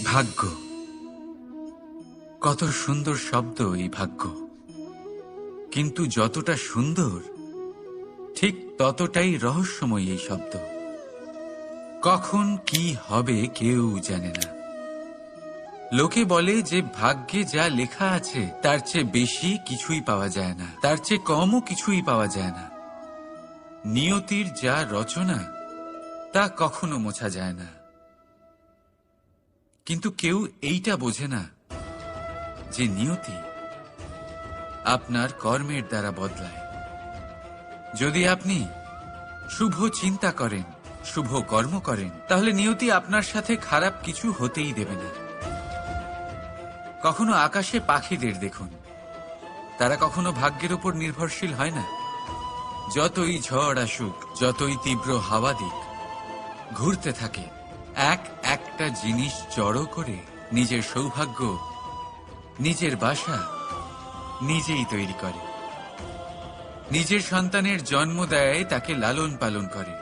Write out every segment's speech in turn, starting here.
ভাগ্য, কত সুন্দর শব্দ এই ভাগ্য। কিন্তু যতটা সুন্দর ঠিক ততটাই রহস্যময় এই শব্দ। কখন কি হবে কেউ জানে না। লোকে বলে যে ভাগ্যে যা লেখা আছে তার চেয়ে বেশি কিছুই পাওয়া যায় না, তার চেয়ে কমও কিছুই পাওয়া যায় না। নিয়তির যা রচনা তা কখনো মোছা যায় না। কিন্তু কেউ এইটা বোঝে না যে নিয়তি আপনার কর্মের দ্বারা বদলায়। যদি আপনি শুভ চিন্তা করেন, শুভ কর্ম করেন, তাহলে নিয়তি আপনার সাথে খারাপ কিছু হতেই দেবে না। কখনো আকাশে পাখিদের দেখুন, তারা কখনো ভাগ্যের উপর নির্ভরশীল হয় না। যতই ঝড় আসুক, যতই তীব্র হাওয়া দিক, ঘুরতে থাকে, একটা জিনিস জড়ো করে নিজের সৌভাগ্য, নিজের বাসা নিজেই তৈরি করে। নিজের সন্তানের জন্ম দেয়, তাকে লালন পালন করে,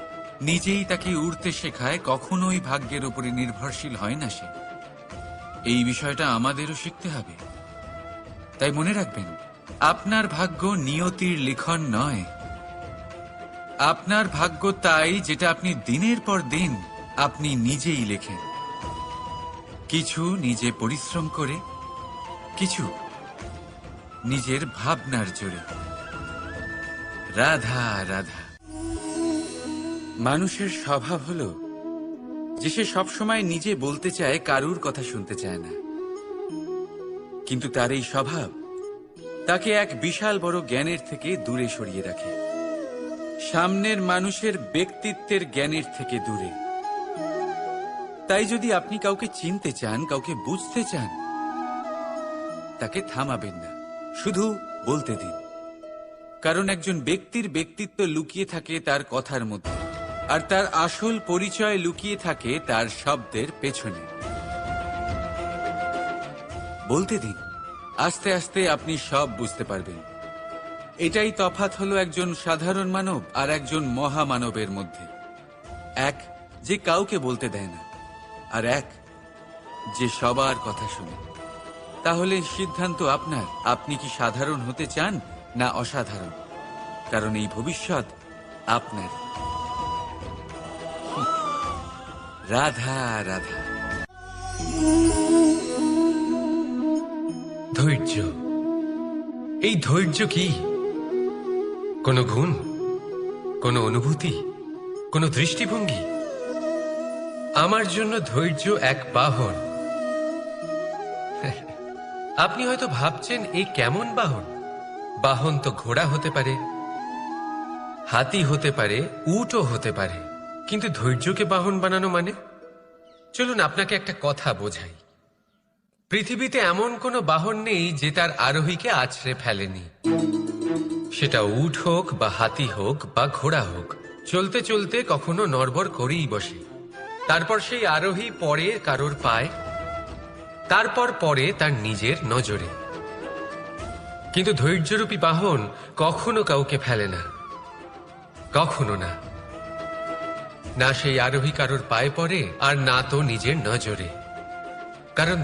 নিজেই তাকে উড়তে শেখায়, কখনোই ভাগ্যের উপরে নির্ভরশীল হয় না সে। এই বিষয়টা আমাদেরও শিখতে হবে। তাই মনে রাখবেন, আপনার ভাগ্য নিয়তির লিখন নয়। আপনার ভাগ্য তাই যেটা আপনি দিনের পর দিন আপনি নিজেই লেখেন। কিছু নিজে পরিশ্রম করে, কিছু নিজের ভাবনার জোরে। রাধা রাধা। মানুষের স্বভাব হলো যে সে সবসময় নিজে বলতে চায়, কারুর কথা শুনতে চায় না। কিন্তু তার এই স্বভাব তাকে এক বিশাল বড় জ্ঞানের থেকে দূরে সরিয়ে রাখে, সামনের মানুষের ব্যক্তিত্বের জ্ঞানের থেকে দূরে। তাই যদি আপনি কাউকে চিনতে চান, কাউকে বুঝতে চান, তাকে থামাবেন না, শুধু বলতে দিন। কারণ একজন ব্যক্তির ব্যক্তিত্ব লুকিয়ে থাকে তার কথার মধ্যে, আর তার আসল পরিচয় লুকিয়ে থাকে তার শব্দের পেছনে। বলতে দিন, আস্তে আস্তে আপনি সব বুঝতে পারবেন। এটাই তফাৎ হলো একজন সাধারণ মানব আর একজন মহামানবের মধ্যে। এক যে কাউকে বলতে দেয় না, আর এক যে সবার কথা শুনে। তাহলে সিদ্ধান্ত আপনার, আপনি কি সাধারণ হতে চান না অসাধারণ? কারণ এই ভবিষ্যৎ আপনার। রাধা রাধা। ধৈর্য, এই ধৈর্য কি কোনো গুণ, কোনো অনুভূতি, কোনো দৃষ্টিভঙ্গি? আমার জন্য ধৈর্য এক বাহন। আপনি হয়তো ভাবছেন, এই কেমন বাহন? বাহন তো ঘোড়া হতে পারে, হাতি হতে পারে, উটও হতে পারে, কিন্তু ধৈর্যকে বাহন বানানো মানে? চলুন আপনাকে একটা কথা বোঝাই। পৃথিবীতে এমন কোনো বাহন নেই যে তার আরোহীকে আছড়ে ফেলেনি। সেটা উট হোক বা হাতি হোক বা ঘোড়া হোক, চলতে চলতে কখনো নড়বড় করেই বসে। তারপর সেই আরোহী পড়ে কারোর পায়, তারপর পড়ে তার নিজের নজরে। কিন্তু ধৈর্যরূপী বাহন কখনো কাউকে ফেলে না, কখনো না। না সেই আরোহী কারোর পায়ে পড়ে, আর না তো নিজের নজরে। কারণ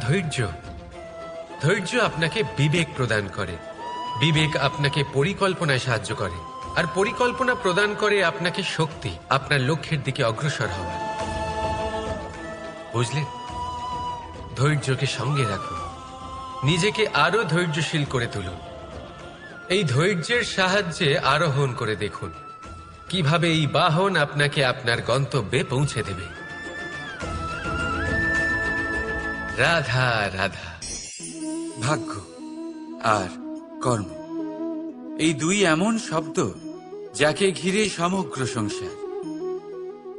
ধৈর্য আপনাকে বিবেক প্রদান করে, বিবেক আপনাকে পরিকল্পনায় সাহায্য করে, আর পরিকল্পনা প্রদান করে আপনাকে শক্তি, আপনার লক্ষ্যের দিকে অগ্রসর হওয়ার। বুঝলেন? ধৈর্যকে সঙ্গে রাখুন, নিজেকে আরো ধৈর্যশীল করে তুলুন। এই ধৈর্যের সাহায্যে আরোহণ করে দেখুন কিভাবে এই বাহন আপনাকে আপনার গন্তব্যে পৌঁছে দেবে। রাধা রাধা। ভাগ্য আর কর্ম, এই দুই এমন শব্দ যাকে ঘিরে সমগ্র সংসার।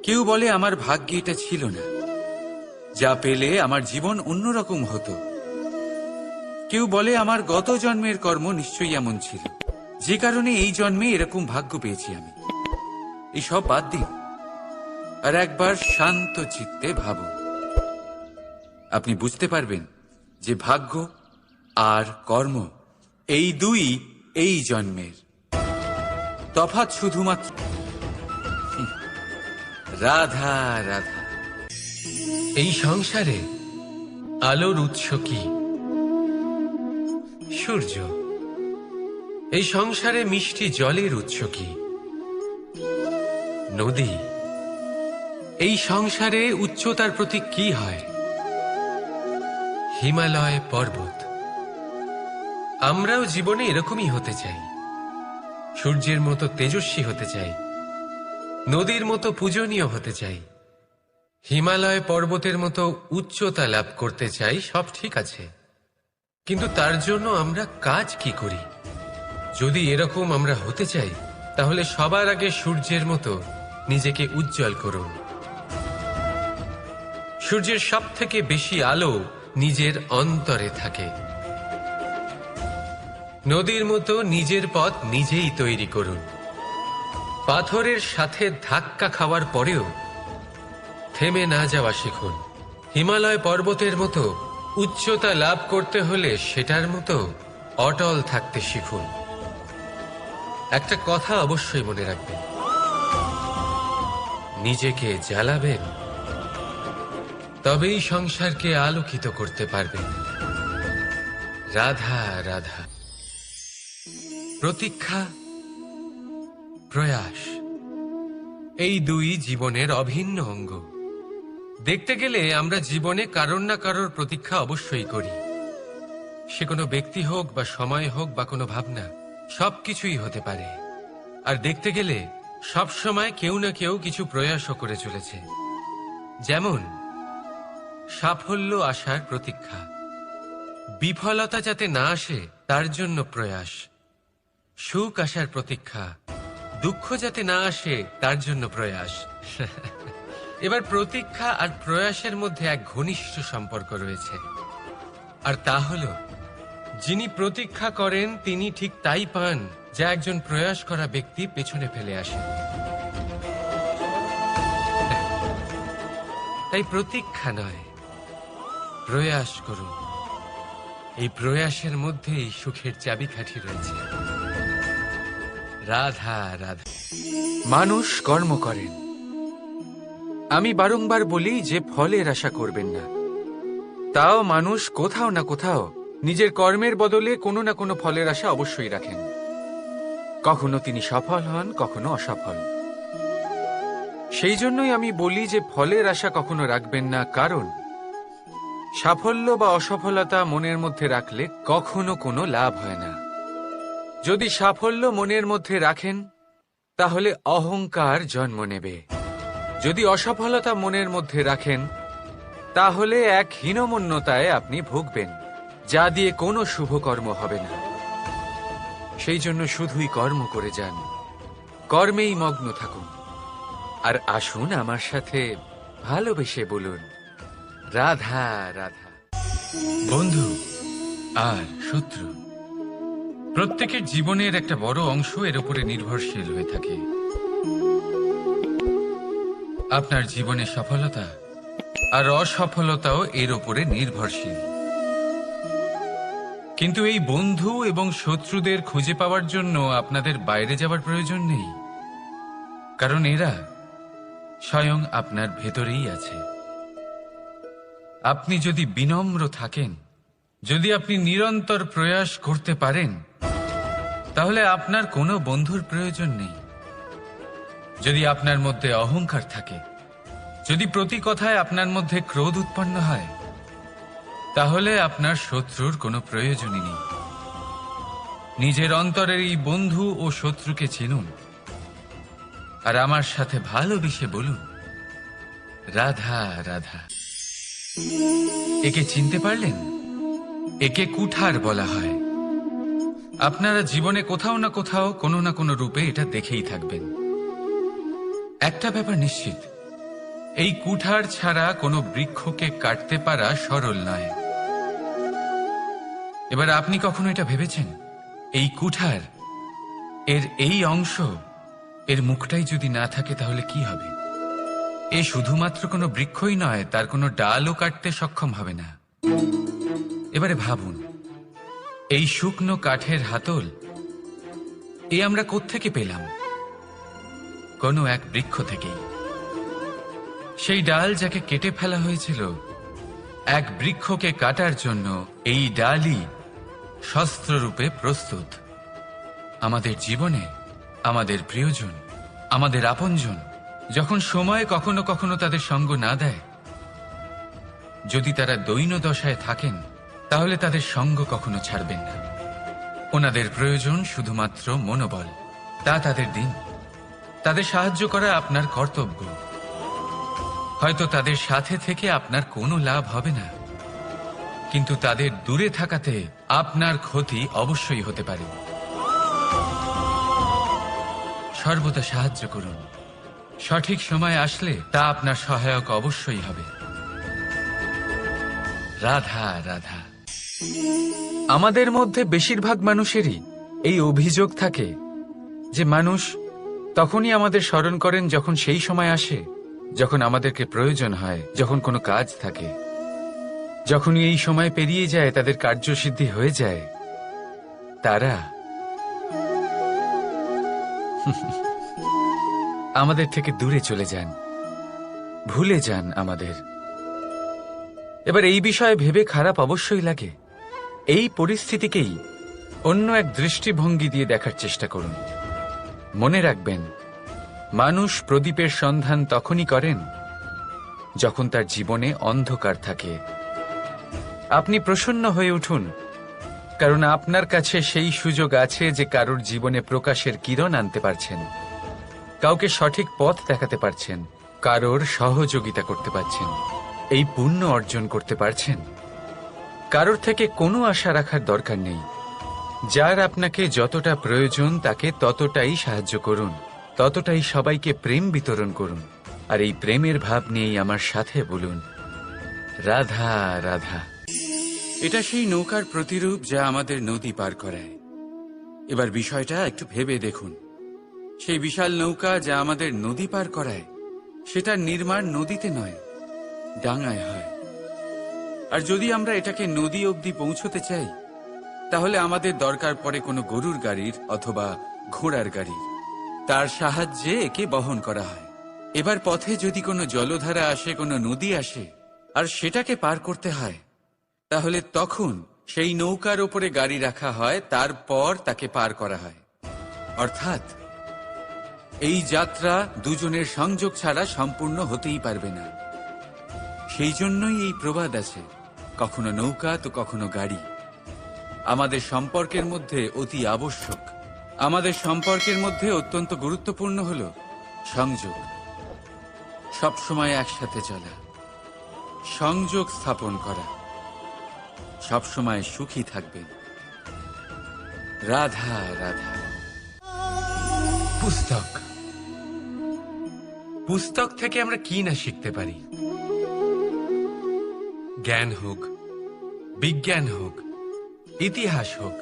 কেউ বলে আমার ভাগ্যে এটা ছিল না, যা পেলে আমার জীবন অন্যরকম হতো। কেউ বলে আমার গত জন্মের কর্ম নিশ্চয়ই এমন ছিল, যে কারণে এই জন্মে এরকম ভাগ্য পেয়েছি আমি। এসব বাদ দিন আর একবার শান্ত চিত্তে ভাবুন। আপনি বুঝতে পারবেন যে ভাগ্য আর কর্ম এই দুই এই জন্মের তফাৎ শুধুমাত্র। রাধা রাধা। এই সংসারে আলোর উৎস কি? সূর্য। এই সংসারে মিষ্টি জলের উৎস কি? নদী। এই সংসারে উচ্চতার প্রতীক কি হয়? হিমালয় পর্বত। আমরাও জীবনে এরকমই হতে চাই, সূর্যের মতো তেজস্বী হতে চাই, নদীর মতো পূজনীয় হতে চাই, হিমালয় পর্বতের মতো উচ্চতা লাভ করতে চাই। সব ঠিক আছে, কিন্তু তার জন্য আমরা কাজ কি করি? যদি এরকম আমরা হতে চাই, তাহলে সবার আগে সূর্যের মতো নিজেকে উজ্জ্বল করুন। সূর্যের সব থেকে বেশি আলো নিজের অন্তরে থাকে। নদীর মতো নিজের পথ নিজেই তৈরি করুন। পাথরের সাথে ধাক্কা খাওয়ার পরেও থেমে না যাওয়া শিখুন। হিমালয় পর্বতের মতো উচ্চতা লাভ করতে হলে সেটার মতো অটল থাকতে শিখুন। একটা কথা অবশ্যই মনে রাখবেন, নিজেকে জ্বালাবেন, তবেই সংসারকে আলোকিত করতে পারবেন। রাধা রাধা। প্রতীক্ষা, প্রয়াস, এই দুই জীবনের অভিন্ন অঙ্গ। দেখতে গেলে আমরা জীবনে কারোর না কারোর প্রতীক্ষা অবশ্যই করি। সে কোনো ব্যক্তি হোক বা সময় হোক বা কোনো ভাবনা, সবকিছুই হতে পারে। আর দেখতে গেলে সব সময় কেউ না কেউ কিছু প্রয়াসও করে চলেছে। যেমন সাফল্য আসার প্রতীক্ষা, বিফলতা যাতে না আসে তার জন্য প্রয়াস, সুখ আসার প্রতীক্ষা, দুঃখ যাতে না আসে তার জন্য প্রয়াস। এবার প্রতীক্ষা আর প্রয়াসের মধ্যে এক ঘনিষ্ঠ সম্পর্ক রয়েছে, আর তা হল যিনি প্রতীক্ষা করেন তিনি ঠিক তাই পান যা একজন প্রয়াস করা ব্যক্তি পেছনে ফেলে আসে। তাই প্রতীক্ষা নয়, প্রয়াস করুন। এই প্রয়াসের মধ্যেই সুখের চাবিকাঠি রয়েছে। রাধা রাধা। মানুষ কর্ম করেন। আমি বারংবার বলি যে ফলের আশা করবেন না। তাও মানুষ কোথাও না কোথাও নিজের কর্মের বদলে কোনো না কোনো ফলের আশা অবশ্যই রাখেন। কখনো তিনি সফল হন, কখনো অসফল। সেই জন্যই আমি বলি যে ফলের আশা কখনো রাখবেন না, কারণ সাফল্য বা অসফলতা মনের মধ্যে রাখলে কখনো কোনো লাভ হয় না। যদি সাফল্য মনের মধ্যে রাখেন তাহলে অহংকার জন্ম নেবে। যদি অসফলতা মনের মধ্যে রাখেন তাহলে এক হীনমন্যতায় আপনি ভুগবেন, যা দিয়ে কোনো শুভকর্ম হবে না। সেই জন্য শুধুই কর্ম করে যান, কর্মেই মগ্ন থাকুন। আর আসুন আমার সাথে ভালোবেসে বলুন, রাধা রাধা। বন্ধু আর শত্রু প্রত্যেকের জীবনের একটা বড় অংশ এর উপরে নির্ভরশীল হয়ে থাকে। আপনার জীবনে সফলতা আর অসফলতাও এর উপরে নির্ভরশীল। কিন্তু এই বন্ধু এবং শত্রুদের খুঁজে পাওয়ার জন্য আপনাদের বাইরে যাওয়ার প্রয়োজন নেই, কারণ এরা স্বয়ং আপনার ভেতরেই আছে। আপনি যদি বিনম্র থাকেন, যদি আপনি নিরন্তর প্রয়াস করতে পারেন, তাহলে আপনার কোনো বন্ধুর প্রয়োজন নেই। যদি আপনার মধ্যে অহংকার থাকে, যদি প্রতি কথায় আপনার মধ্যে ক্রোধ উৎপন্ন হয়, তাহলে আপনার শত্রুর কোনো প্রয়োজনই নেই। নিজের অন্তরের এই বন্ধু ও শত্রুকে চিনুন, আর আমার সাথে ভালোবেসে বলুন, রাধা রাধা। একে চিনতে পারলেন? একে কুঠার বলা হয়। আপনারা জীবনে কোথাও না কোথাও কোনো না কোনো রূপে এটা দেখেই থাকবেন। একটা ব্যাপার নিশ্চিত, এই কুঠার ছাড়া কোনো বৃক্ষকে কাটতে পারা সরল নয়। এবার আপনি কখনো এটা ভেবেছেন, এই কুঠার এর এই অংশ, এর মুখটাই যদি না থাকে তাহলে কি হবে? এ শুধুমাত্র কোনো বৃক্ষই নয়, তার কোনো ডালও কাটতে সক্ষম হবে না। এবারে ভাবুন, এই শুকনো কাঠের হাতল এ আমরা কোত্থেকে পেলাম? কোনো এক বৃক্ষ থেকেই। সেই ডাল যাকে কেটে ফেলা হয়েছিল এক বৃক্ষকে কাটার জন্য এই ডালই শস্ত্ররূপে প্রস্তুত। আমাদের জীবনে আমাদের প্রিয়জন, আমাদের আপনজন যখন সময় কখনো কখনো তাদের সঙ্গ না দেয়, যদি তারা দৈন্য দশায় থাকেন, তাহলে তাদের সঙ্গ কখনো ছাড়বেন না। ওনাদের প্রয়োজন শুধুমাত্র মনোবল। তা তাদের দিন। তাদের সাহায্য করা আপনার কর্তব্য। হয়তো তাদের সাথে থেকে আপনার কোনো লাভ হবে না, কিন্তু তাদের দূরে থাকাতে আপনার ক্ষতি অবশ্যই হতে পারে। সর্বদা সাহায্য করুন। সঠিক সময় আসলে তা আপনার সহায়ক অবশ্যই হবে। রাধা রাধা। আমাদের মধ্যে বেশিরভাগ মানুষেরই এই অভিযোগ থাকে যে মানুষ তখনই আমাদের স্মরণ করেন যখন সেই সময় আসে যখন আমাদেরকে প্রয়োজন হয়, যখন কোনো কাজ থাকে। যখনই এই সময় পেরিয়ে যায়, তাদের কার্যসিদ্ধি হয়ে যায়, তারা আমাদের থেকে দূরে চলে যান, ভুলে যান আমাদের। এবার এই বিষয়ে ভেবে খারাপ অবশ্যই লাগে। এই পরিস্থিতিকেই অন্য এক দৃষ্টিভঙ্গি দিয়ে দেখার চেষ্টা করুন। মনে রাখবেন, মানুষ প্রদীপের সন্ধান তখনই করেন যখন তার জীবনে অন্ধকার থাকে। আপনি প্রসন্ন হয়ে উঠুন, কারণ আপনার কাছে সেই সুযোগ আছে যে কারোর জীবনে প্রকাশের কিরণ আনতে পারছেন, কাউকে সঠিক পথ দেখাতে পারছেন, কারোর সহযোগিতা করতে পারছেন, এই পুণ্য অর্জন করতে পারছেন। কারোর থেকে কোনো আশা রাখার দরকার নেই। যার আপনাকে যতটা প্রয়োজন তাকে ততটাই সাহায্য করুন, ততটাই সবাইকে প্রেম বিতরণ করুন। আর এই প্রেমের ভাব নিয়েই আমার সাথে বলুন, রাধা রাধা। এটা সেই নৌকার প্রতিরূপ যা আমাদের নদী পার করায়। এবার বিষয়টা একটু ভেবে দেখুন। সেই বিশাল নৌকা যা আমাদের নদী পার করায়, সেটার নির্মাণ নদীতে নয়, ডাঙায় হয়। আর যদি আমরা এটাকে নদী অবধি পৌঁছতে চাই, তাহলে আমাদের দরকার পড়ে কোনো গরুর গাড়ির অথবা ঘোড়ার গাড়ির। তার সাহায্যে একে বহন করা হয়। এবার পথে যদি কোনো জলধারা আসে, কোনো নদী আসে, আর সেটাকে পার করতে হয়, তাহলে তখন সেই নৌকার ওপরে গাড়ি রাখা হয়, তারপর তাকে পার করা হয়। অর্থাৎ এই যাত্রা দুজনের সংযোগ ছাড়া সম্পূর্ণ হতেই পারবে না। সেই জন্যই এই প্রবাদ আছে, কখনো নৌকা তো কখনো গাড়ি। আমাদের সম্পর্কের মধ্যে অতি আবশ্যক, আমাদের সম্পর্কের মধ্যে অত্যন্ত গুরুত্বপূর্ণ হল সংযোগ। সবসময় একসাথে চলা, সংযোগ স্থাপন করা। সবসময় সুখী থাকবেন। রাধা রাধা। পুস্তক, পুস্তক থেকে আমরা কি না শিখতে পারি। জ্ঞান হোক, বিজ্ঞান হোক, ইতিহাস হোক,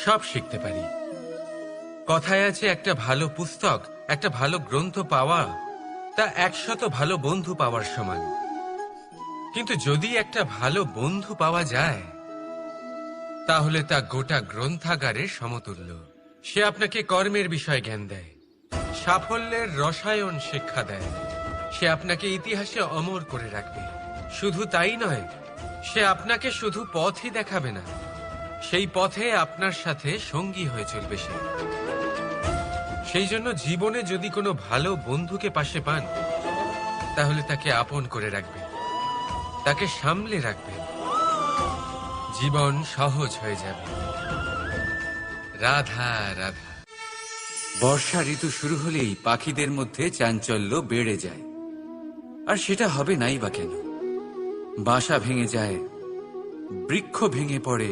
সব শিখতে পারি। কথায় আছে, একটা ভালো পুস্তক, একটা ভালো গ্রন্থ পাওয়া তা 100 ভালো বন্ধু পাওয়ার সমান। কিন্তু যদি একটা ভালো বন্ধু পাওয়া যায়, তাহলে তা গোটা গ্রন্থাগারের সমতুল্য। সে আপনাকে কর্মের বিষয়ে জ্ঞান দেয়, সাফল্যের রসায়ন শিক্ষা দেয়। সে আপনাকে ইতিহাসে অমর করে রাখবে। শুধু তাই নয়, সে আপনাকে শুধু পথই দেখাবে না, সেই পথে আপনার সাথে সঙ্গী হয়ে চলবে সে। সেই জন্য জীবনে যদি কোনো ভালো বন্ধুকে পাশে পান, তাহলে তাকে আপন করে রাখবেন, তাকে সামলে রাখবেন। জীবন সহজ হয়ে যাবে। রাধা রাধা। বর্ষা ঋতু শুরু হলেই পাখিদের মধ্যে চাঞ্চল্য বেড়ে যায়। আর সেটা হবে নাই বা কেন? বাসা ভেঙে যায়, বৃক্ষ ভেঙে পড়ে।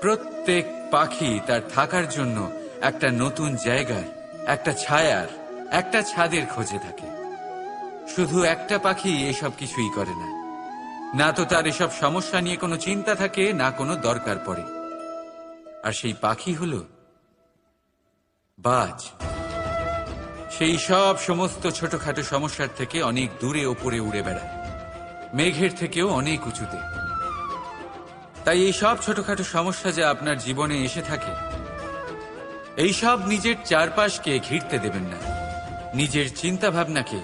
প্রত্যেক পাখি তার থাকার জন্য একটা নতুন জায়গার, একটা ছায়ার, একটা ছাদের খোঁজে থাকে। শুধু একটা পাখি এসব কিছুই করে না। না তো তার এসব সমস্যা নিয়ে কোনো চিন্তা থাকে, না কোনো দরকার পড়ে। আর সেই পাখি হলো বাজ। সেই সব সমস্ত ছোটখাটো সমস্যার থেকে অনেক দূরে ওপরে উড়ে বেড়ায়, মেঘের থেকেও অনেক উঁচুতে। তাই এই সব ছোটখাটো সমস্যা যা আপনার জীবনে এসে থাকে, এই সব নিজের চারপাশকে ঘিরতে দেবেন না। নিজের চিন্তা ভাবনাকে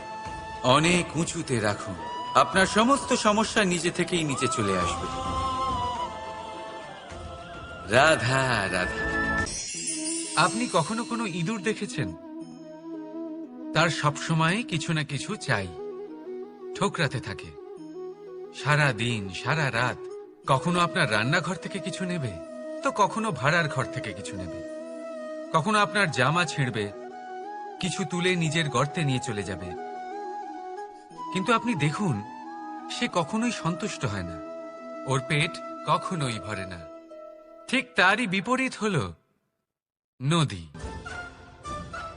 অনেক উঁচুতে রাখুন। আপনার সমস্ত সমস্যা নিজে থেকেই নিচে চলে আসবে। রাধা রাধা। আপনি কখনো কোনো ইঁদুর দেখেছেন? তার সবসময় কিছু না কিছু চাই, ঠোকরাতে থাকে সারা দিন সারা রাত। কখনো আপনার রান্নাঘর থেকে কিছু নেবে, তো কখনো ভাড়ার ঘর থেকে কিছু নেবে। কখনো আপনার জামা ছিঁড়বে, কিছু তুলে নিজের গর্তে নিয়ে চলে যাবে। কিন্তু আপনি দেখুন, সে কখনোই সন্তুষ্ট হয় না, ওর পেট কখনোই ভরে না। ঠিক তারই বিপরীত হল নদী,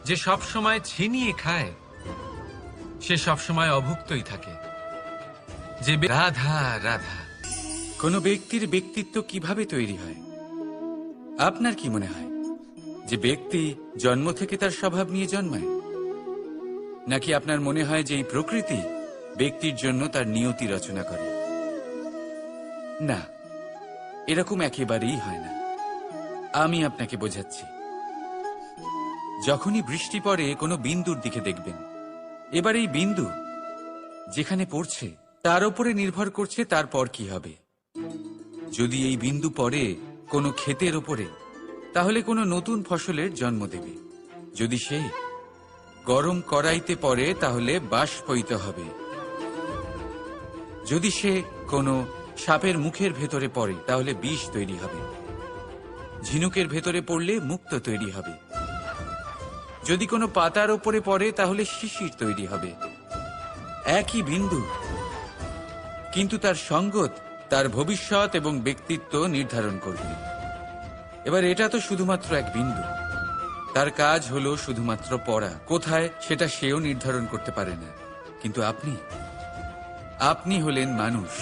যে সব সময় ছিনিয়ে খায়, সে সব সময় অভুক্তই থাকে। যে রাধা রাধা। কোন ব্যক্তির ব্যক্তিত্ব কিভাবে তৈরি হয়? আপনার কি মনে হয় যে ব্যক্তি জন্ম থেকে তার স্বভাব নিয়ে জন্মায়, নাকি আপনার মনে হয় যে এই প্রকৃতি ব্যক্তির জন্য তার নিয়তি রচনা করে? না, এরকম একেবারেই হয় না। আমি আপনাকে বোঝাচ্ছি। যখনই বৃষ্টি পড়ে কোনো বিন্দুর দিকে দেখবেন, এবার এই বিন্দু যেখানে পড়ছে তার উপরে নির্ভর করছে তারপর কি হবে। যদি এই বিন্দু পড়ে কোনো ক্ষেতের ওপরে, তাহলে কোনো নতুন ফসলের জন্ম দেবে। যদি সে গরম কড়াইতে পড়ে, তাহলে বাষ্পীত হবে। যদি সে কোনো সাপের মুখের ভেতরে পড়ে, তাহলে বিষ তৈরি হবে। ঝিনুকের ভেতরে পড়লে মুক্ত তৈরি হবে। যদি কোনো পাতার ওপরে পড়ে, তাহলে শিশির তৈরি হবে। একই বিন্দু, কিন্তু তার সঙ্গত তার ভবিষ্যৎ এবং ব্যক্তিত্ব নির্ধারণ করবে। এবার এটা তো শুধুমাত্র এক বিন্দু, তার কাজ হলো শুধুমাত্র পড়া। কোথায় সেটা সেও নির্ধারণ করতে পারে না। কিন্তু আপনি হলেন মানুষ।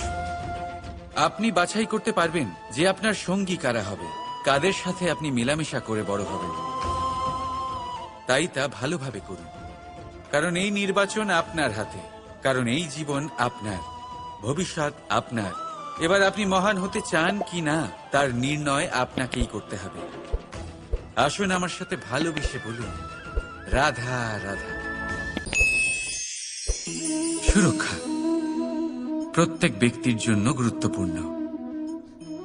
আপনি বাছাই করতে পারবেন যে আপনার সঙ্গী কারা হবে, কাদের সাথে আপনি মেলামেশা করে বড় হবেন। তাই তা ভালোভাবে করুন, কারণ এই নির্বাচন আপনার হাতে, কারণ এই জীবন আপনার, ভবিষ্যৎ আপনার। এবার আপনি মহান হতে চান কি না, তার নির্ণয় আপনাকেই করতে হবে। আসুন আমার সাথে ভালোবেসে বলুন, রাধা রাধা। সুরক্ষা প্রত্যেক ব্যক্তির জন্য গুরুত্বপূর্ণ,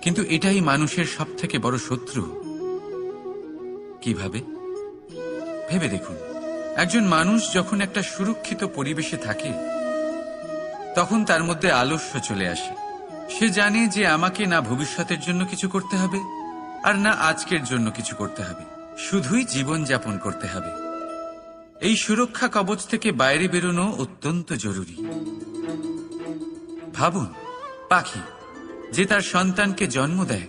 কিন্তু এটাই মানুষের সবথেকে বড় শত্রু। কিভাবে? ভেবে দেখুন। একজন মানুষ যখন একটা সুরক্ষিত পরিবেশে থাকে, তখন তার মধ্যে আলস্য চলে আসে। সে জানে যে আমাকে না ভবিষ্যতের জন্য কিছু করতে হবে, আর না আজকের জন্য কিছু করতে হবে, শুধুই জীবন যাপন করতে হবে। এই সুরক্ষা কবচ থেকে বাইরে বেরোনো অত্যন্ত জরুরি। ভাবুন, পাখি যে তার সন্তানকে জন্ম দেয়,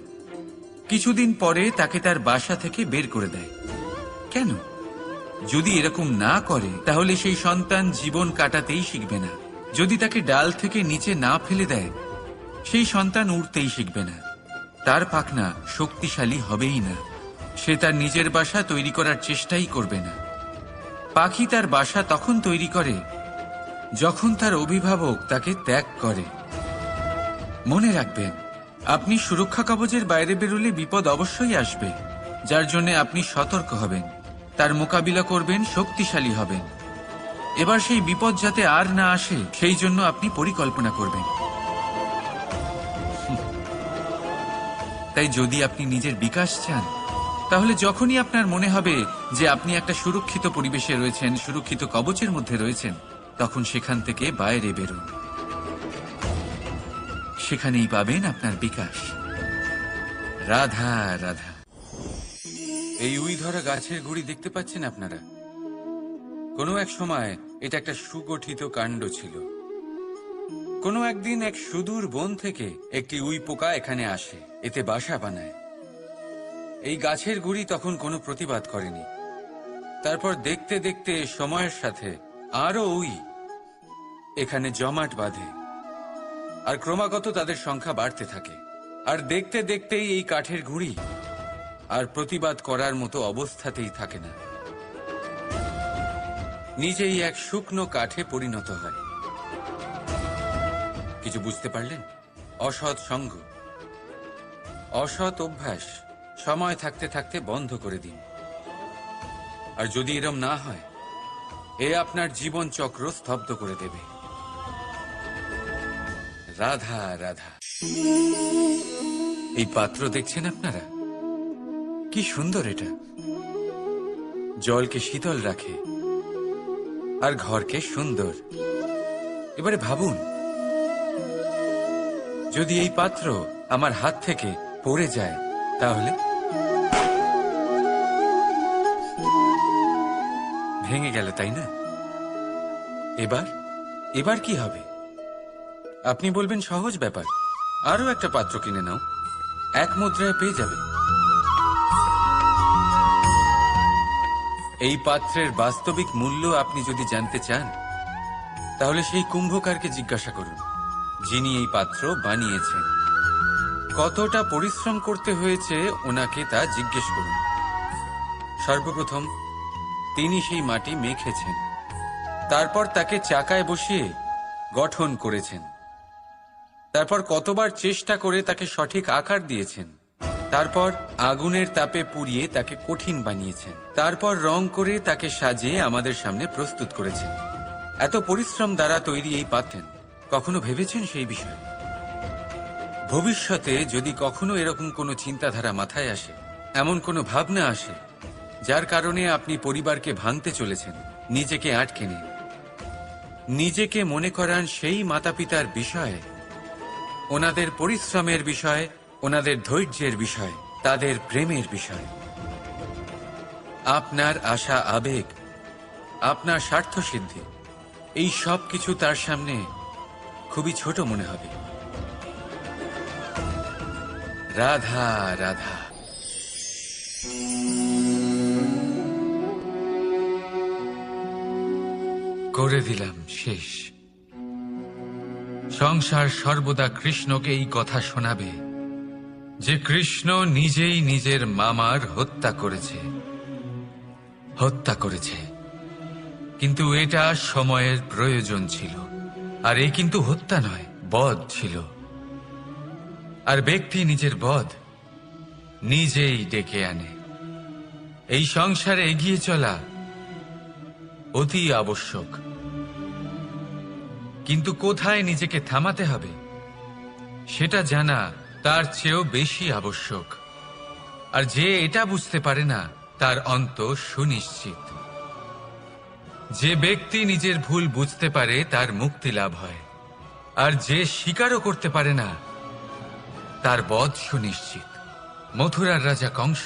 কিছুদিন পরে তাকে তার বাসা থেকে বের করে দেয়। কেন? যদি এরকম না করে, তাহলে সেই সন্তান জীবন কাটাতেই শিখবে না। যদি তাকে ডাল থেকে নিচে না ফেলে দেয়, সেই সন্তান উড়তেই শিখবে না। তার পাখনা শক্তিশালী হবেই না। সে তার নিজের বাসা তৈরি করার চেষ্টাই করবে না। পাখি তার বাসা তখন তৈরি করে যখন তার অভিভাবক তাকে ত্যাগ করে। মনে রাখবেন, আপনি সুরক্ষা কবচের বাইরে বেরোলে বিপদ অবশ্যই আসবে, যার জন্য আপনি সতর্ক হবেন, তার মোকাবিলা করবেন, শক্তিশালী হবেন। এবার সেই বিপদ যাতে আর না আসে, সেই জন্য আপনি পরিকল্পনা করবেন। তাই যদি আপনি নিজের বিকাশ চান, তাহলে যখনই আপনার মনে হবে যে আপনি একটা সুরক্ষিত পরিবেশে রয়েছেন, সুরক্ষিত কবচের মধ্যে রয়েছেন, তখন সেখান থেকে বাইরে বেরোন। সেখানেই পাবেন আপনার বিকাশ। রাধা রাধা। এই উই ধরা গাছের গুড়ি দেখতে পাচ্ছেন আপনারা? কোনো এক সময় এটা একটা সুগঠিত কাণ্ড ছিল। কোনো একদিন এক সুদূর বন থেকে একটি উই পোকা এখানে আসে, এতে বাসা বানায়। এই গাছের গুড়ি তখন কোনো প্রতিবাদ করেনি। তারপর দেখতে দেখতে সময়ের সাথে আরো উই এখানে জমাট বাঁধে, আর ক্রমাগত তাদের সংখ্যা বাড়তে থাকে। আর দেখতে দেখতেই এই কাঠের গুঁড়ি আর প্রতিবাদ করার মতো অবস্থাতেই থাকে না, নিজেই এক শুকনো কাঠে পরিণত হয়। কিছু বুঝতে পারলেন? অসৎ সঙ্গ, অসৎ অভ্যাস সময় থাকতে থাকতে বন্ধ করে দিন। আর যদি এরম না হয়, এ আপনার জীবন চক্র স্তব্ধ করে দেবে। রাধা রাধা। এই পাত্র দেখছেন আপনারা, কি সুন্দর এটা। জলকে শীতল রাখে আর ঘরকে সুন্দর। এবারে ভাবুন, যদি এই পাত্র আমার হাত থেকে পড়ে যায় তাহলে ভেঙে গেল, তাই না? এবার কি হবে? আপনি বলবেন সহজ ব্যাপার, আরো একটা পাত্র কিনে নাও, 1 মুদ্রায় পেয়ে যাবে। এই পাত্রের বাস্তবিক মূল্য আপনি যদি জানতে চান, তাহলে সেই কুম্ভকারকে জিজ্ঞাসা করুন, যিনি এই পাত্র বানিয়েছেন। কতটা পরিশ্রম করতে হয়েছে ওনাকে তা জিজ্ঞেস করুন। সর্বপ্রথম তিনি সেই মাটি মেখেছেন, তারপর তাকে চাকায় বসিয়ে গঠন করেছেন, তারপর কতবার চেষ্টা করে তাকে সঠিক আকার দিয়েছেন, তারপর আগুনের তাপে পুড়িয়ে তাকে কঠিন বানিয়েছেন, তারপর রং করে তাকে সাজিয়ে আমাদের সামনে প্রস্তুত করেছেন। এত পরিশ্রম দ্বারা তৈরি এই পাত্র, কখনো ভেবেছেন সেই বিষয়ে? ভবিষ্যতে যদি কখনো এরকম কোনো চিন্তাধারা মাথায় আসে, এমন কোনো ভাবনা আসে যার কারণে আপনি পরিবারকে ভাঙতে চলেছেন, নিজেকে আটকে নিন। নিজেকে মনে করান সেই মাতা পিতার বিষয়ে, ওনাদের পরিশ্রমের বিষয়, ওনাদের ধৈর্যের বিষয়, তাদের প্রেমের বিষয়। আপনার আশা আবেগ, আপনার স্বার্থসিদ্ধি, এই সব কিছু তার সামনে খুবই ছোট মনে হবে। রাধা রাধা। করে দিলাম শেষ। সংসার সর্বদা কৃষ্ণকে এই কথা শোনাবে যে কৃষ্ণ নিজেই নিজের মামার হত্যা করেছে। কিন্তু এটা সময়ের প্রয়োজন ছিল, আর এ কিন্তু হত্যা নয়, বধ ছিল। আর ব্যক্তি নিজের বধ নিজেই ডেকে আনে। এই সংসারে এগিয়ে চলা অতি আবশ্যক, কিন্তু কোথায় নিজেকে থামাতে হবে সেটা জানা তার চেয়েও বেশি আবশ্যক। আর যে এটা বুঝতে পারে না তার অন্ত সুনিশ্চিত। যে ব্যক্তি নিজের ভুল বুঝতে পারে তার মুক্তি লাভ হয়, আর যে স্বীকারও করতে পারে না তার বধ সুনিশ্চিত। মথুরার রাজা কংস,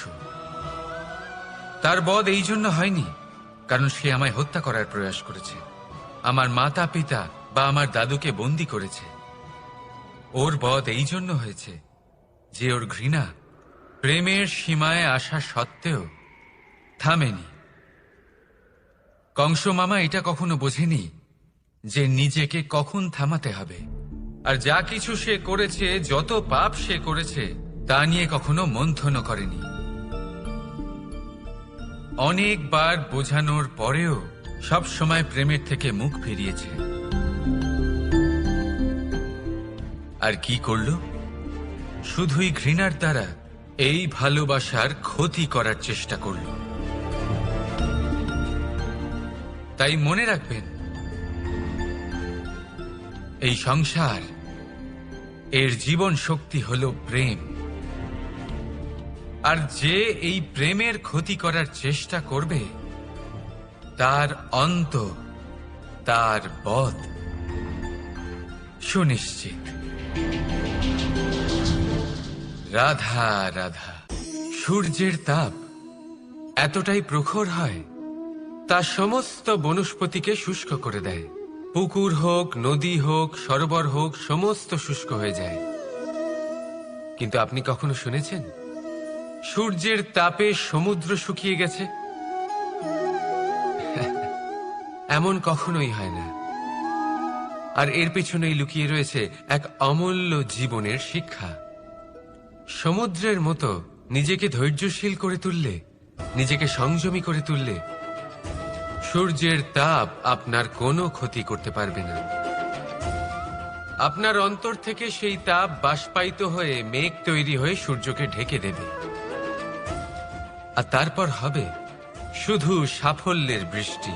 তার বধ এই জন্য হয়নি কারণ সে আমায় হত্যা করার প্রয়াস করেছে, আমার মাতা পিতা বা আমার দাদুকে বন্দী করেছে। ওর বধ এই জন্য হয়েছে যে ওর ঘৃণা প্রেমের সীমায় আসা সত্ত্বেও থামেনি। কংস মামা এটা কখনো বোঝেনি যে নিজেকে কখন থামাতে হবে। আর যা কিছু সে করেছে, যত পাপ সে করেছে, তা নিয়ে কখনো মন্থনও করেনি। অনেকবার বোঝানোর পরেও সব সময় প্রেমের থেকে মুখ ফিরিয়েছে। আর কি করল? শুধুই ঘৃণার দ্বারা এই ভালোবাসার ক্ষতি করার চেষ্টা করল। তাই মনে রাখবেন, এই সংসার, এর জীবন শক্তি হল প্রেম। আর যে এই প্রেমের ক্ষতি করার চেষ্টা করবে তার অন্ত, তার বধ সুনিশ্চিত। রাধা রাধা। সূর্যের তাপ এতটাই প্রখর হয় তা সমস্ত বনস্পতিকে শুষ্ক করে দেয়। পুকুর হোক, নদী হোক, সরোবর হোক, সমস্ত শুষ্ক হয়ে যায়। কিন্তু আপনি কখনো শুনেছেন সূর্যের তাপে সমুদ্র শুকিয়ে গেছে? এমন কখনোই হয় না। আর এর পেছনেই লুকিয়ে রয়েছে এক অমূল্য জীবনের শিক্ষা। সমুদ্রের মতো নিজেকে ধৈর্যশীল করে তুললে, নিজেকে সংযমী করে তুললে, সূর্যের তাপ আপনার কোনো ক্ষতি করতে পারবে না। আপনার অন্তর থেকে সেই তাপ বাষ্পায়িত হয়ে মেঘ তৈরি হয়ে সূর্যকে ঢেকে দেবে। আর তারপর হবে শুধু সাফল্যের বৃষ্টি।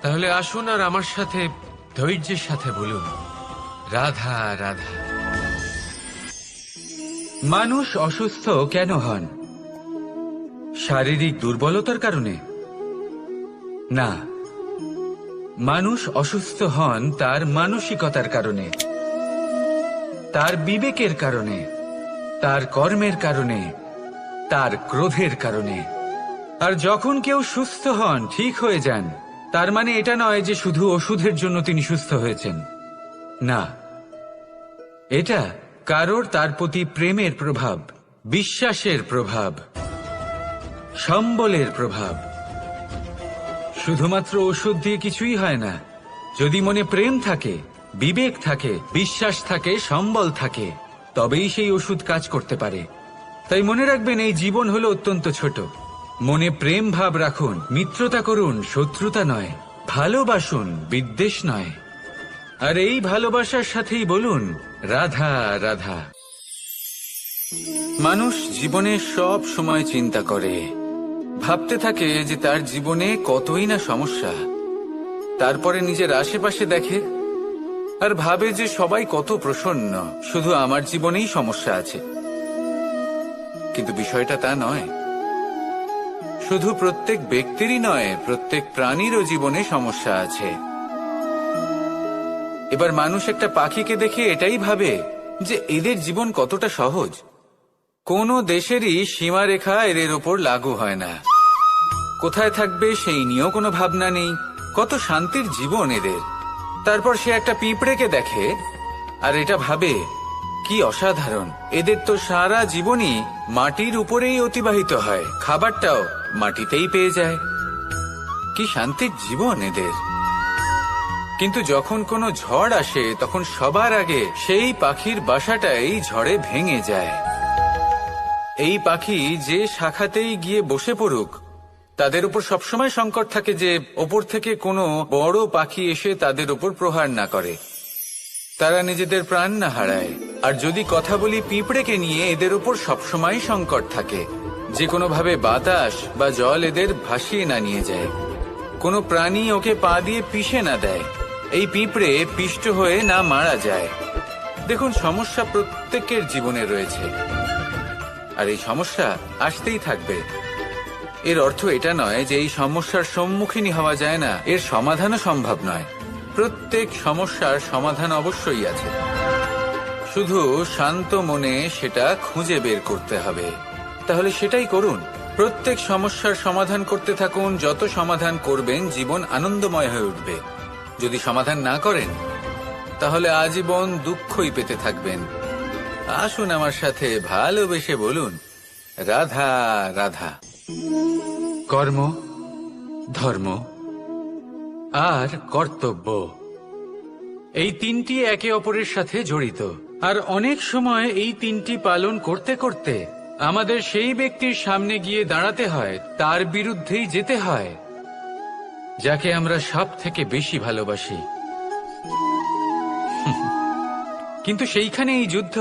তাহলে আসুন আর আমার সাথে ধৈর্যের সাথে বলুন, রাধা রাধা। মানুষ অসুস্থ কেন হন? শারীরিক দুর্বলতার কারণে? না, মানুষ অসুস্থ হন তার মানসিকতার কারণে, তার বিবেকের কারণে, তার কর্মের কারণে, তার ক্রোধের কারণে। আর যখন কেউ সুস্থ হন, ঠিক হয়ে যান, তার মানে এটা নয় যে শুধু ওষুধের জন্য তিনি সুস্থ হয়েছেন। না, এটা কারোর তার প্রতি প্রেমের প্রভাব, বিশ্বাসের প্রভাব, সম্বলের প্রভাব। শুধুমাত্র ওষুধ দিয়ে কিছুই হয় না। যদি মনে প্রেম থাকে, বিবেক থাকে, বিশ্বাস থাকে, সম্বল থাকে, তবেই সেই ওষুধ কাজ করতে পারে। তাই মনে রাখবেন, এই জীবন হলো অত্যন্ত ছোট। মনে প্রেম ভাব রাখুন, মিত্রতা করুন, শত্রুতা নয়। ভালোবাসুন, বিদ্বেষ নয়। আর এই ভালোবাসার সাথেই বলুন রাধা রাধা। মানুষ জীবনে সব সময় চিন্তা করে, ভাবতে থাকে যে তার জীবনে কতই না সমস্যা। তারপরে নিজের আশেপাশে দেখে আর ভাবে যে সবাই কত প্রসন্ন, শুধু আমার জীবনেই সমস্যা আছে। কিন্তু বিষয়টা তা নয়। শুধু প্রত্যেক ব্যক্তিরই নয়, প্রত্যেক প্রাণীরও জীবনে সমস্যা আছে। এবার মানুষ একটা পাখিকে দেখে এটাই ভাবে যে এদের জীবন কতটা সহজ। কোনো দেশেরই সীমারেখা এদের ওপর লাগু হয় না। কোথায় থাকবে সেই নিয়েও কোনো ভাবনা নেই। কত শান্তির জীবন এদের। তারপর সে একটা পিঁপড়েকে দেখে আর এটা ভাবে কি অসাধারণ, এদের তো সারা জীবনই মাটির উপরেই অতিবাহিত হয়, খাবারটাও মাটিতেই পেয়ে যায়। কি শান্তির জীবন এদের। কিন্তু যখন কোনো ঝড় আসে, তখন সবার আগে সেই পাখির বাসাটাই ঝড়ে ভেঙে যায়। এই পাখি যে শাখাতেই গিয়ে বসে পড়ুক, তাদের উপর সবসময় সংকট থাকে যে ওপর থেকে কোনো বড় পাখি এসে তাদের উপর প্রহার না করে, তারা নিজেদের প্রাণ না হারায়। আর যদি কথা বলি পিঁপড়েকে নিয়ে, এদের উপর সবসময় সংকট থাকে যে কোনোভাবে বাতাস বা জল এদের ভাসিয়ে না নিয়ে যায়, কোনো প্রাণী ওকে পা দিয়ে পিষে না দেয়, এই পিঁপড়ে পিষ্ট হয়ে না মারা যায়। দেখুন, সমস্যা প্রত্যেকের জীবনে রয়েছে আর এই সমস্যা আসতেই থাকবে। এর অর্থ এটা নয় যে এই সমস্যার সম্মুখীনই হওয়া যায় না, এর সমাধানও সম্ভব নয়। প্রত্যেক সমস্যার সমাধান অবশ্যই আছে, শুধু শান্ত মনে সেটা খুঁজে বের করতে হবে। তাহলে সেটাই করুন, প্রত্যেক সমস্যার সমাধান করতে থাকুন। যত সমাধান করবেন, জীবন আনন্দময় হয়ে উঠবে। যদি সমাধান না করেন, তাহলে আজীবন দুঃখই পেতে থাকবেন। আসুন আমার সাথে ভালোবেসে বলুন রাধা রাধা। কর্ম, ধর্ম আর কর্তব্য, এই তিনটি একে অপরের সাথে জড়িত। আর অনেক সময় এই তিনটি পালন করতে করতে আমাদের সেই ব্যক্তির সামনে গিয়ে দাঁড়াতে হয়, তার বিরুদ্ধেই যেতে হয়, যাকে আমরা সব থেকে বেশি ভালোবাসি। কিন্তু সেইখানে এই যুদ্ধ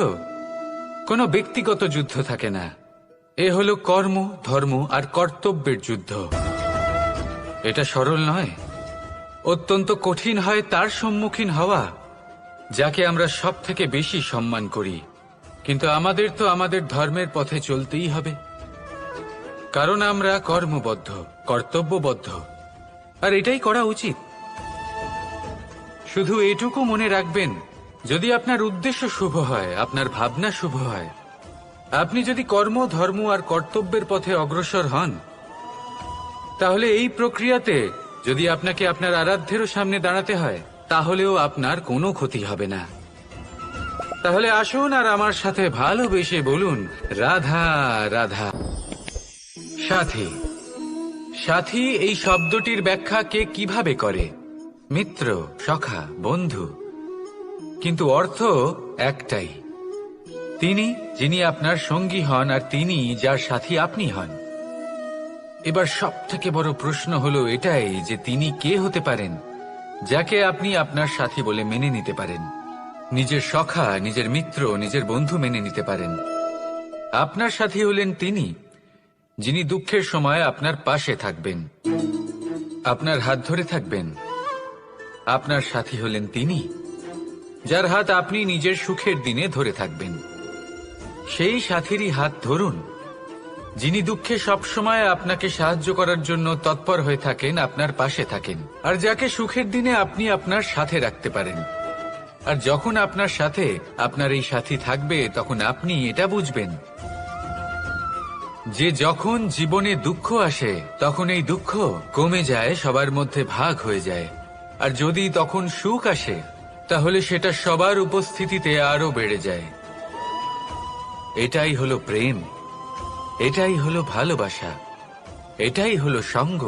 কোনো ব্যক্তিগত যুদ্ধ থাকে না। এ হলো কর্ম, ধর্ম আর কর্তব্যের যুদ্ধ। এটা সরল নয়, অত্যন্ত কঠিন হয় তার সম্মুখীন হওয়া যাকে আমরা সব থেকে বেশি সম্মান করি। কিন্তু আমাদের তো আমাদের ধর্মের পথে চলতেই হবে, কারণ আমরা কর্মবদ্ধ, কর্তব্যবদ্ধ, আর এটাই করা উচিত। শুধু এটুকু মনে রাখবেন, যদি আপনার উদ্দেশ্য শুভ হয়, আপনার ভাবনা শুভ হয়, আপনি যদি কর্ম, ধর্ম আর কর্তব্যের পথে অগ্রসর হন, তাহলে এই প্রক্রিয়াতে যদি আপনাকে আপনার আরাধ্যেরও সামনে দাঁড়াতে হয়, তাহলেও আপনার কোনো ক্ষতি হবে না। তাহলে আসুন আর আমার সাথে ভালোবেসে বলুন রাধা রাধা। সাথী, সাথী এই শব্দটির ব্যাখ্যা কে কিভাবে করে? মিত্র, সখা, বন্ধু। কিন্তু অর্থ একটাই, তিনি যিনি আপনার সঙ্গী হন আর তিনি যার সাথী আপনি হন। এবার সব থেকে বড় প্রশ্ন হলো এটাই যে তিনি কে হতে পারেন যাকে আপনি আপনার সাথী বলে মেনে নিতে পারেন, নিজের সখা, নিজের মিত্র, নিজের বন্ধু মেনে নিতে পারেন। আপনার সাথী হলেন তিনি যিনি দুঃখের সময় আপনার পাশে থাকবেন, আপনার হাত ধরে থাকবেন। আপনার সাথী হলেন তিনি যার হাত আপনি নিজের সুখের দিনে ধরে থাকবেন। সেই সাথীরই হাত ধরুন যিনি দুঃখে সবসময় আপনাকে সাহায্য করার জন্য তৎপর হয়ে থাকেন, আপনার পাশে থাকেন, আর যাকে সুখের দিনে আপনি আপনার সাথে রাখতে পারেন। আর যখন আপনার সাথে আপনার এই সাথী থাকবে, তখন আপনি এটা বুঝবেন যে যখন জীবনে দুঃখ আসে তখন এই দুঃখ কমে যায়, সবার মধ্যে ভাগ হয়ে যায়। আর যদি তখন সুখ আসে তাহলে সেটা সবার উপস্থিতিতে আরো বেড়ে যায়। এটাই হলো প্রেম, এটাই হলো ভালোবাসা, এটাই হলো সঙ্গ।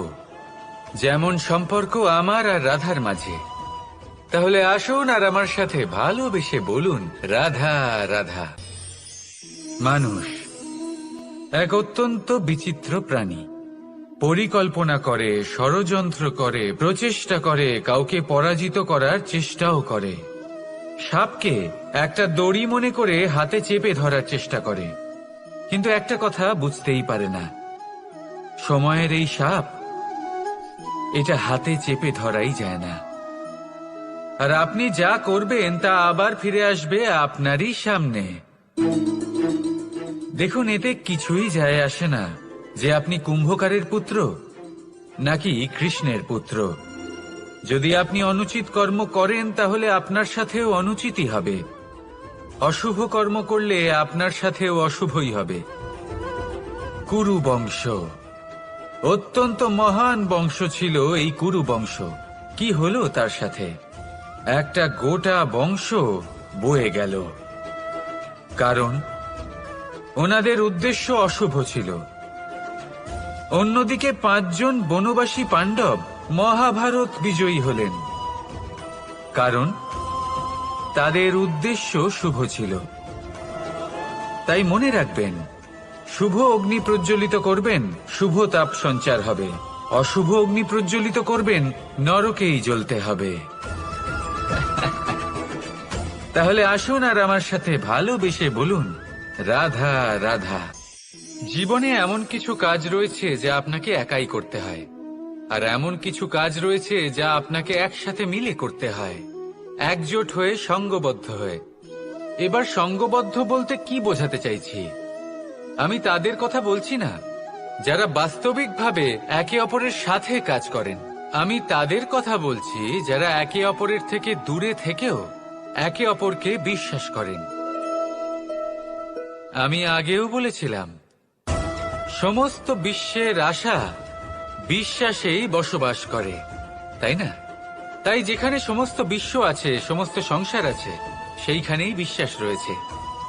যেমন সম্পর্ক আমার আর রাধার মাঝে। তাহলে আসুন আর আমার সাথে ভালোবেসে বলুন, রাধা রাধা। মানুষ এক অত্যন্ত বিচিত্র প্রাণী। পরিকল্পনা করে, ষড়যন্ত্র করে, প্রচেষ্টা করে, কাউকে পরাজিত করার চেষ্টাও করে। সাপকে একটা দড়ি মনে করে হাতে চেপে ধরার চেষ্টা করে, কিন্তু একটা কথা বুঝতেই পারে না, সময়ের এই সাপ, এটা হাতে চেপে ধরাই যায় না। আর আপনি যা করবেন তা আবার ফিরে আসবে আপনারই সামনে। দেখুন, এতে কিছুই যায় আসে না যে আপনি কুম্ভকারের পুত্র নাকি কৃষ্ণের পুত্র। যদি আপনি অনুচিত কর্ম করেন তাহলে আপনার সাথেও অনুচিতই হবে। অশুভ কর্ম করলে আপনার সাথেও অশুভই হবে। কুরু বংশ অত্যন্ত মহান বংশ ছিল। এই কুরু বংশ কি হলো তার সাথে? একটা গোটা বংশ বয়ে গেল, কারণ ওনাদের উদ্দেশ্য অশুভ ছিল। অন্যদিকে 5 জন বনবাসী পাণ্ডব মহাভারত বিজয়ী হলেন, কারণ তাদের উদ্দেশ্য শুভ ছিল। তাই মনে রাখবেন, শুভ অগ্নি প্রজ্বলিত করবেন, শুভ তাপ সঞ্চার হবে। অশুভ অগ্নি প্রজ্বলিত করবেন, নরকেই জ্বলতে হবে। তাহলে আসুন আর আমার সাথে ভালোবেসে বলুন, রাধা রাধা। জীবনে এমন কিছু কাজ রয়েছে যা আপনাকে একাই করতে হয়, আর এমন কিছু কাজ রয়েছে যা আপনাকে একসাথে মিলে করতে হয়, একজোট হয়ে, সঙ্গবদ্ধ হয়ে। এবার সঙ্গবদ্ধ বলতে কি বোঝাতে চাইছি? আমি তাদের কথা বলছি না যারা বাস্তবিকভাবে একে অপরের সাথে কাজ করেন। আমি তাদের কথা বলছি যারা একে অপরের থেকে দূরে থেকেও একে অপরকে বিশ্বাস করেন। আমি আগেও বলেছিলাম, সমস্ত বিশ্বের আশা বিশ্বাসেই বসবাস করে, তাই না? তাই যেখানে সমস্ত বিশ্ব আছে, সমস্ত সংসার আছে, সেইখানেই বিশ্বাস রয়েছে।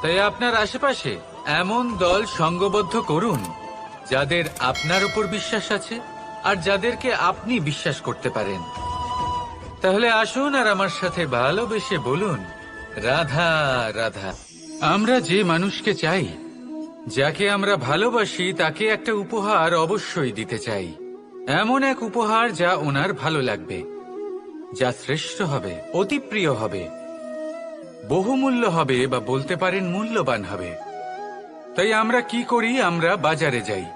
তাই আপনার আশেপাশে এমন দল সঙ্গবদ্ধ করুন যাদের আপনার উপর বিশ্বাস আছে আর যাদেরকে আপনি বিশ্বাস করতে পারেন। তাহলে আসুন আর আমার সাথে ভালোবেসে বলুন, রাধা রাধা। আমরা যে মানুষকে চাই, যাকে আমরা ভালোবাসি, তাকে একটা উপহার অবশ্যই দিতে চাই। এমন এক উপহার যা ওনার ভালো লাগবে, যা শ্রেষ্ঠ হবে, অতি প্রিয় হবে, বহুমূল্য হবে, বা বলতে পারেন মূল্যবান হবে। তাই আমরা কি করি? আমরা বাজারে যাই,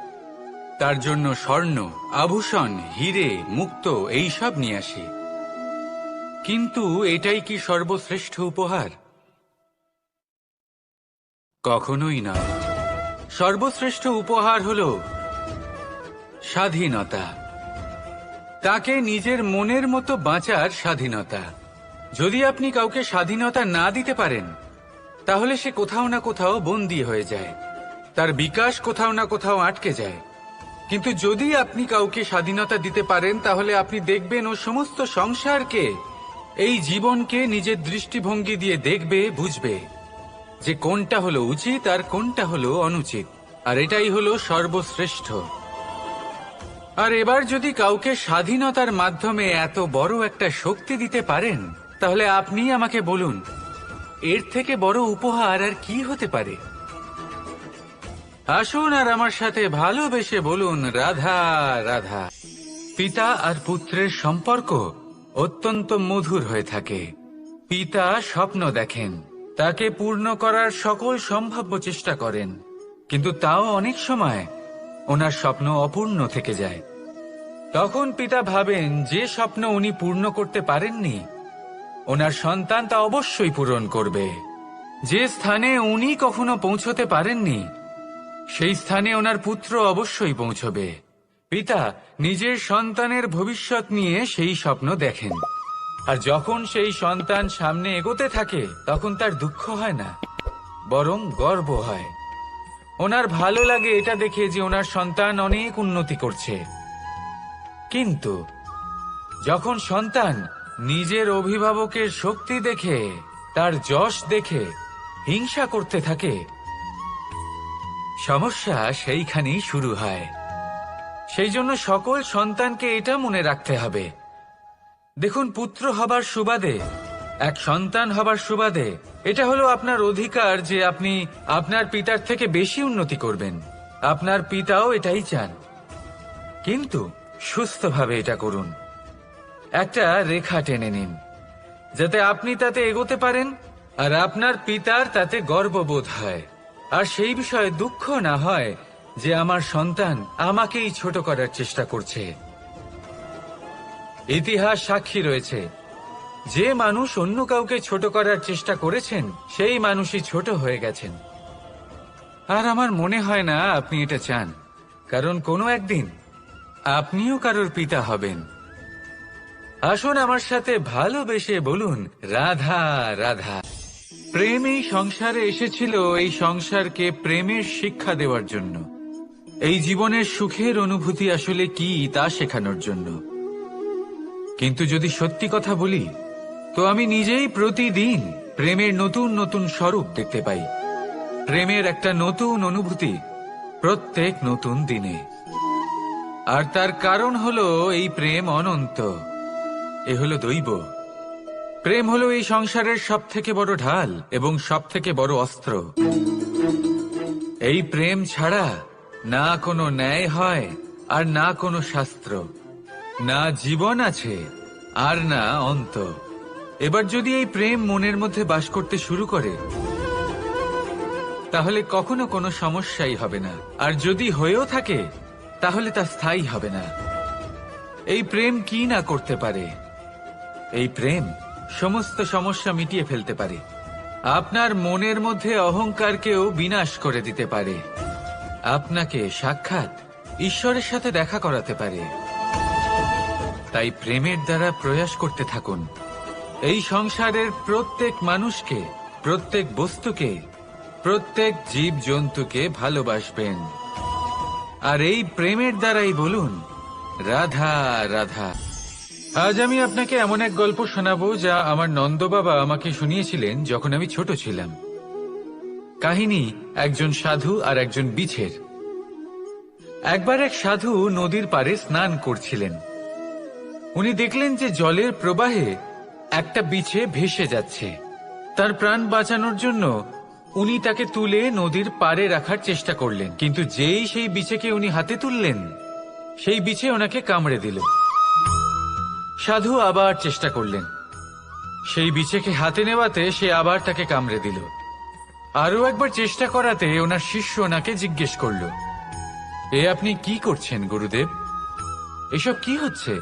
তার জন্য স্বর্ণ, আভূষণ, হিরে, মুক্ত এইসব নিয়ে আসি। কিন্তু এটাই কি সর্বশ্রেষ্ঠ উপহার? কখনোই নয়। সর্বশ্রেষ্ঠ উপহার হলো স্বাধীনতা, তাকে নিজের মনের মতো বাঁচার স্বাধীনতা। যদি আপনি কাউকে স্বাধীনতা না দিতে পারেন, তাহলে সে কোথাও না কোথাও বন্দী হয়ে যায়, তার বিকাশ কোথাও না কোথাও আটকে যায়। কিন্তু যদি আপনি কাউকে স্বাধীনতা দিতে পারেন, তাহলে আপনি দেখবেন ও সমস্ত সংসারকে, এই জীবনকে নিজের দৃষ্টিভঙ্গি দিয়ে দেখবে, বুঝবে যে কোনটা হলো উচিত আর কোনটা হলো অনুচিত। আর এটাই হলো সর্বশ্রেষ্ঠ। আর এবার যদি কাউকে স্বাধীনতার মাধ্যমে এত বড় একটা শক্তি দিতে পারেন, তাহলে আপনি আমাকে বলুন, এর থেকে বড় উপহার আর কি হতে পারে? আসুন আর আমার সাথে ভালোবেসে বলুন, রাধা রাধা। পিতা আর পুত্রের সম্পর্ক অত্যন্ত মধুর হয়ে থাকে। পিতা স্বপ্ন দেখেন, তাকে পূর্ণ করার সকল সম্ভাব্য চেষ্টা করেন, কিন্তু তাও অনেক সময় ওনার স্বপ্ন অপূর্ণ থেকে যায়। তখন পিতা ভাবেন যে স্বপ্ন উনি পূর্ণ করতে পারেননি, ওনার সন্তান তা অবশ্যই পূরণ করবে। যে স্থানে উনি কখনো পৌঁছতে পারেননি, সেই স্থানে ওনার পুত্র অবশ্যই পৌঁছবে। পিতা নিজের সন্তানের ভবিষ্যৎ নিয়ে সেই স্বপ্ন দেখেন, আর যখন সেই সন্তান সামনে এগোতে থাকে তখন তার দুঃখ হয় না, বরং গর্ব হয়। ওনার ভালো লাগে এটা দেখে যে ওনার সন্তান অনেক উন্নতি করছে। কিন্তু যখন সন্তান নিজের অভিভাবকের শক্তি দেখে, তার যশ দেখে হিংসা করতে থাকে, সমস্যা সেইখানেই শুরু হয়। সেই জন্য সকল সন্তানকে এটা মনে রাখতে হবে, দেখুন, পুত্র হবার সুবাদে, এক সন্তান হবার সুবাদে এটা হলো আপনার অধিকার যে আপনি আপনার পিতার থেকে বেশি উন্নতি করবেন। আপনার পিতাও এটাই চান, কিন্তু সুস্থভাবে এটা করুন। একটা রেখা টেনে নিন যাতে আপনি তাতে এগোতে পারেন আর আপনার পিতার তাতে গর্ববোধ হয়, আর সেই বিষয়ে দুঃখ না হয় যে আমার সন্তান আমাকেই ছোট করার চেষ্টা করছে। ইতিহাস সাক্ষী রয়েছে, যে মানুষ অন্য কাউকে ছোট করার চেষ্টা করেছেন সেই মানুষই ছোট হয়ে গেছেন। আর আমার মনে হয় না আপনি এটা চান, কারণ কোনো একদিন আপনিও কারোর পিতা হবেন। আসুন আমার সাথে ভালোবেসে বলুন, রাধা রাধা। প্রেম এই সংসারে এসেছিল এই সংসারকে প্রেমের শিক্ষা দেওয়ার জন্য, এই জীবনের সুখের অনুভূতি আসলে কি তা শেখানোর জন্য। কিন্তু যদি সত্যি কথা বলি, তো আমি নিজেই প্রতিদিন প্রেমের নতুন নতুন স্বরূপ দেখতে পাই, প্রেমের একটা নতুন অনুভূতি প্রত্যেক নতুন দিনে। আর তার কারণ হলো এই প্রেম অনন্ত, এ হলো দৈব। প্রেম হলো এই সংসারের সব থেকে বড় ঢাল এবং সব থেকে বড় অস্ত্র। এই প্রেম ছাড়া না কোনো ন্যায় হয় আর না কোনো শাস্ত্র, না জীবন আছে আর না অন্ত। এবার যদি এই প্রেম মনের মধ্যে বাস করতে শুরু করে, তাহলে কখনো কোনো সমস্যাই হবে না, আর যদি হয়েও থাকে তাহলে তা স্থায়ী হবে না। এই প্রেম কি না করতে পারে? এই প্রেম সমস্ত সমস্যা মিটিয়ে ফেলতে পারে, আপনার মনের মধ্যে অহংকারকেও বিনাশ করে দিতে পারে, আপনাকে সাক্ষাৎ ঈশ্বরের সাথে দেখা করাতে পারে। তাই প্রেমের দ্বারা প্রয়াস করতে থাকুন, এই সংসারের প্রত্যেক মানুষকে, প্রত্যেক বস্তুকে, প্রত্যেক জীব জন্তুকে ভালোবাসবেন। আর এই প্রেমের দ্বারাই বলুন, রাধা রাধা। আজ আমি আপনাকে এমন এক গল্প শোনাবো যা আমার নন্দ বাবা আমাকে শুনিয়েছিলেন যখন আমি ছোট ছিলাম। কাহিনী একজন সাধু আর একজন বিছের। একবার এক সাধু নদীর পাড়ে স্নান করছিলেন। উনি দেখলেন যে জলের প্রবাহে একটা বিছে ভেসে যাচ্ছে। তার প্রাণ বাঁচানোর জন্য উনি তাকে তুলে নদীর পাড়ে রাখার চেষ্টা করলেন, কিন্তু যেই সেই বিছেকে উনি হাতে তুললেন, সেই বিছে ওনাকে কামড়ে দিল। সাধু আবার চেষ্টা করলেন, সেই বিছেকে হাতে নেওয়াতে সে আবার তাকে কামড়ে দিল। আরো একবার চেষ্টা করাতে ওনার শিষ্য ওনাকে জিজ্ঞেস করল, এ আপনি কি করছেন গুরুদেব? এসব কি হচ্ছে?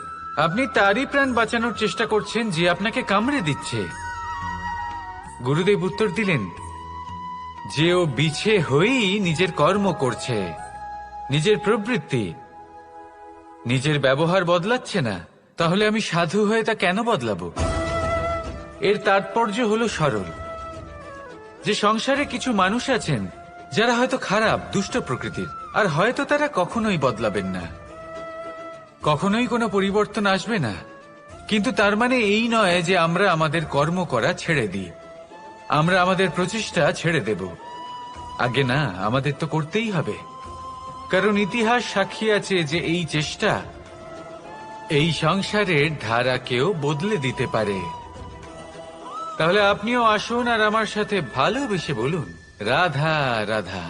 আপনি তারই প্রাণ বাঁচানোর চেষ্টা করছেন যে আপনাকে কামড়ে দিচ্ছে। গুরুদেব উত্তর দিলেন যে ও বিছে হয়েই নিজের কর্ম করছে, নিজের প্রবৃত্তি, নিজের ব্যবহার বদলাচ্ছে না। তাহলে আমি সাধু হয়ে তা কেন বদলাবো? এর তাৎপর্য হলো সরল, যে সংসারে কিছু মানুষ আছেন যারা হয়তো খারাপ, দুষ্ট প্রকৃতির, আর হয়তো তারা কখনোই বদলাবেন না, কখনোই কোনো পরিবর্তন আসবে না। কিন্তু তার মানে এই নয় যে আমরা আমাদের কর্ম করা ছেড়ে দিই, আমরা আমাদের প্রচেষ্টা ছেড়ে দেব। আগে না, আমাদের তো করতেই হবে, কারণ ইতিহাস সাক্ষী আছে যে এই চেষ্টা এই সংসারের ধারাকেও বদলে দিতে পারে। তাহলে আপনিও আসুন আর আমার সাথে ভালোবেসে বলুন, রাধা রাধা।